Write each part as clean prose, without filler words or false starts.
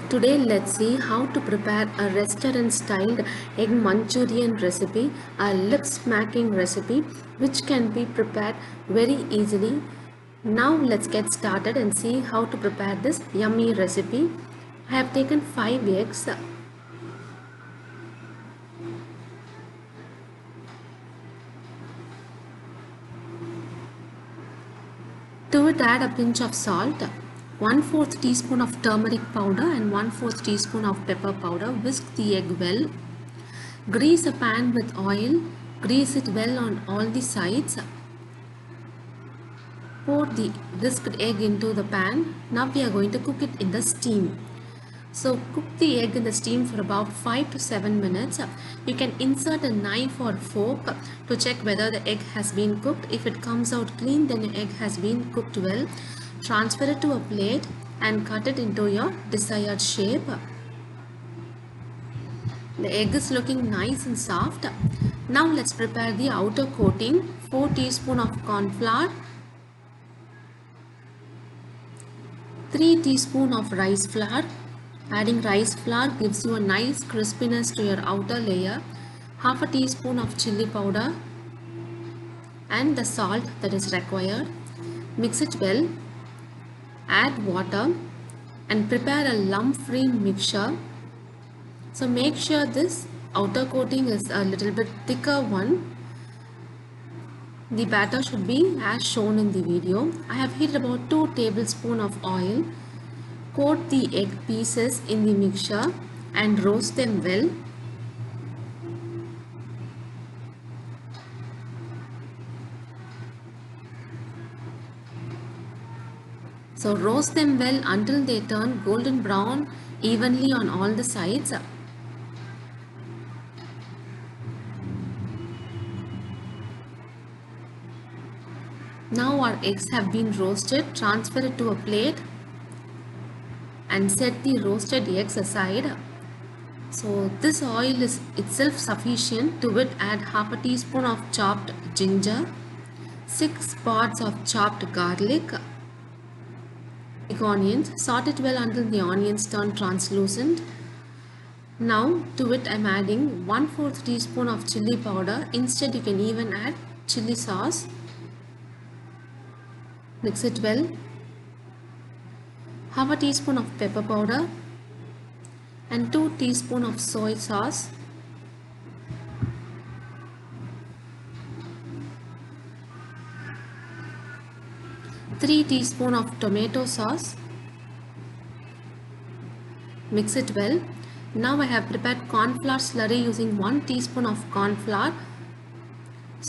Today let's see how to prepare a restaurant styled egg Manchurian recipe, a lip smacking recipe which can be prepared very easily. Now let's get started and see how to prepare this yummy recipe. I have taken 5 eggs. To it add a pinch of salt, 1/4 teaspoon of turmeric powder and 1/4 teaspoon of pepper powder. Whisk the egg well. Grease a pan with oil. Grease it well on all the sides. Pour the whisked egg into the pan. Now we are going to cook it in the steam. So cook the egg in the steam for about 5 to 7 minutes. You can insert a knife or fork to check whether the egg has been cooked. If it comes out clean, then your egg has been cooked well. Transfer it to a plate and cut it into your desired shape. The egg is looking nice and soft. Now let's prepare the outer coating. 4 teaspoons of cornflour, 3 teaspoons of rice flour. Adding rice flour gives you a nice crispiness to your outer layer. 1/2 teaspoon of chili powder and the salt that is required. Mix it well. Add water and prepare a lump-free mixture. So make sure this outer coating is a little bit thicker one. The batter should be as shown in the video. I have heated about 2 tablespoons of oil. Coat the egg pieces in the mixture and roast them well. So roast them well until they turn golden brown evenly on all the sides. Now our eggs have been roasted. Transfer it to a plate and set the roasted eggs aside. So this oil is itself sufficient. To it add 1/2 teaspoon of chopped ginger, 6 pods of chopped garlic, onions. Saute it well until the onions turn translucent. Now to it I am adding 1/4 teaspoon of chili powder. Instead you can even add chili sauce. Mix it well. 1/2 teaspoon of pepper powder and 2 teaspoons of soy sauce. 3 teaspoons of tomato sauce. Mix it well. Now I have prepared cornflour slurry using 1 teaspoon of cornflour.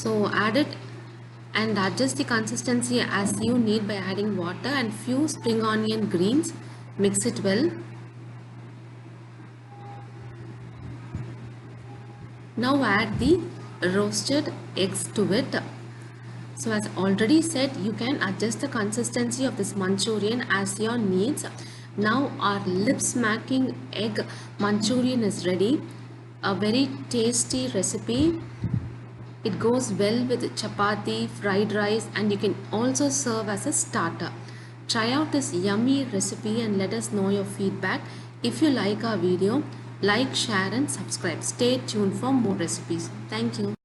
So add it and adjust the consistency as you need by adding water and few spring onion greens. Mix it well. Now add the roasted eggs to it. So as already said, you can adjust the consistency of this Manchurian as your needs. Now our lip smacking egg Manchurian is ready. A very tasty recipe. It goes well with chapati, fried rice, and you can also serve as a starter. Try out this yummy recipe and let us know your feedback. If you like our video, like, share and subscribe. Stay tuned for more recipes. Thank you.